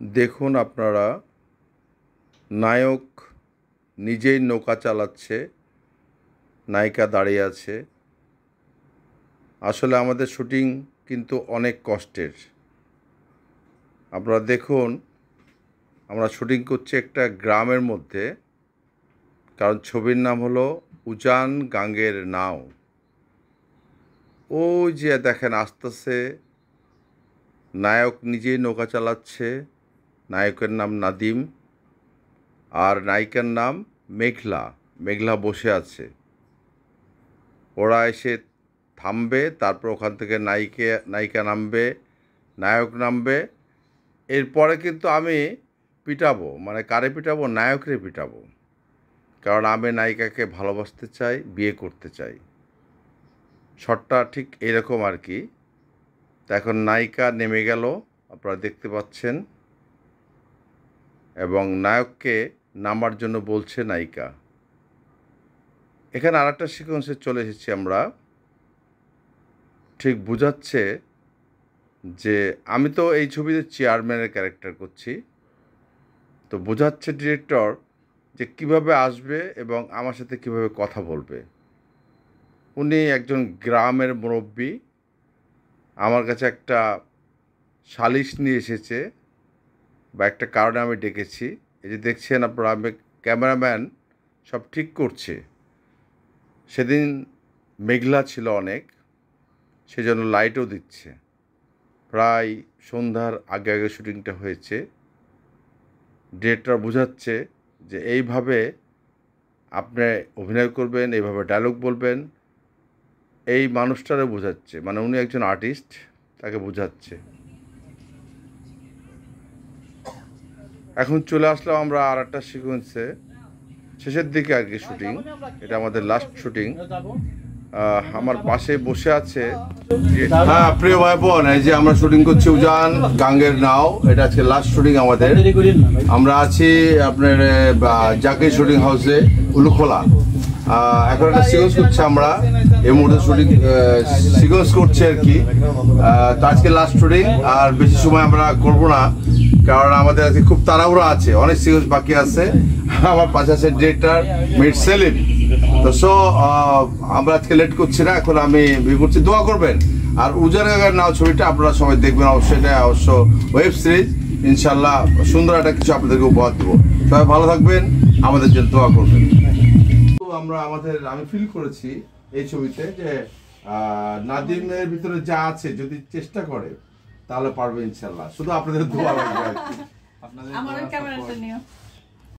দেখুন আপনারা, নায়ক নিজেই নৌকা চালাচ্ছে, নায়িকা দাঁড়িয়ে আছে। আসলে আমাদের শুটিং কিন্তু অনেক কষ্টের। আপনারা দেখুন, আমরা শুটিং করছি একটা গ্রামের মধ্যে, কারণ ছবির নাম হলো উজান গাঙ্গের নাও। ওই যে দেখেন আসতেছে, নায়ক নিজেই নৌকা চালাচ্ছে। নায়কের নাম নাদিম আর নায়িকার নাম মেঘলা। মেঘলা বসে আছে। ওরা এসে থামবে, তারপর ওখান থেকে নায়িকা নামবে, নায়ক নামবে। এরপরে কিন্তু আমি পিটাবো, মানে কারে পিটাবো? নায়করে পিটাবো। কারণ আমি নায়িকাকে ভালোবাসতে চাই, বিয়ে করতে চাই। শটটা ঠিক এরকম আর কি। তা এখন নায়িকা নেমে গেল, আপনারা দেখতে পাচ্ছেন, এবং নায়ককে নামার জন্য বলছে নায়িকা। এখানে আরেকটা সিকোয়েন্সে চলে এসেছি আমরা। ঠিক বোঝাচ্ছে যে আমি তো এই ছবিতে চেয়ারম্যানের ক্যারেক্টার করছি, তো বোঝাচ্ছে ডিরেক্টর যে কিভাবে আসবে এবং আমার সাথে কিভাবে কথা বলবে। উনি একজন গ্রামের মুরব্বী, আমার কাছে একটা সালিশ নিয়ে এসেছে, বা একটা কারণে আমি ডেকেছি। এই যে দেখছেন আপনারা, আমি ক্যামেরাম্যান সব ঠিক করছে। সেদিন মেঘলা ছিল অনেক, সেজন্য লাইটও দিচ্ছে। প্রায় সন্ধ্যার আগে আগে শুটিংটা হয়েছে। ডিরেক্টর বোঝাচ্ছে যে এইভাবে আপনি অভিনয় করবেন, এইভাবে ডায়লগ বলবেন। এই মানুষটারে বোঝাচ্ছে, মানে উনি একজন আর্টিস্ট, তাকে বোঝাচ্ছে। এখন চলে আসলাম আমরা আর একটা সিকোয়েন্সে, শেষের দিকে আর কি শুটিং। এটা আমাদের লাস্ট শুটিং। আমার পাশে বসে আছে, হ্যাঁ প্রিয় ভাই বোন, এই যে আমরা শুটিং করছি উজান গাঙ্গের নাও। এটা আজকে লাস্ট শুটিং আমাদের। আমরা আছি আপনার জাকির শুটিং হাউসে, উলুখোলা। এখন একটা সিকোয়েন্স করছি আমরা, এই মুহূর্তে শুটিং সিকোয়েন্স করছে আর কি। তো আজকে লাস্ট শুটিং, আর বেশি সময় আমরা করবো না, কারণ আমাদের আজকে খুব তাড়াহুড়া আছে, অনেক সিকোয়েন্স বাকি আছে। আমার পাশে আছে ডিরেক্টর মির সেলিম। তো সো আমরা আজকে লেট করছি না, এখন আমি করছি, দোয়া করবেন। আর উজান গাঙ্গের নাও ছবিটা আপনারা সবাই দেখবেন অবশ্যই। এটা অবশ্য ওয়েব সিরিজ, ইনশাল্লাহ সুন্দর একটা কিছু আপনাদেরকে উপহার দেবো। সবাই ভালো থাকবেন, আমাদের জন্য দোয়া করবেন। আমি ফিল করেছি এই ছবিতে যে নাদিমের ভিতরে যা আছে, যদি চেষ্টা করে তাহলে পারবে ইনশাল্লাহ। শুধু আপনাদের দোয়া লাগবে। আমার ক্যামেরাটা নিও।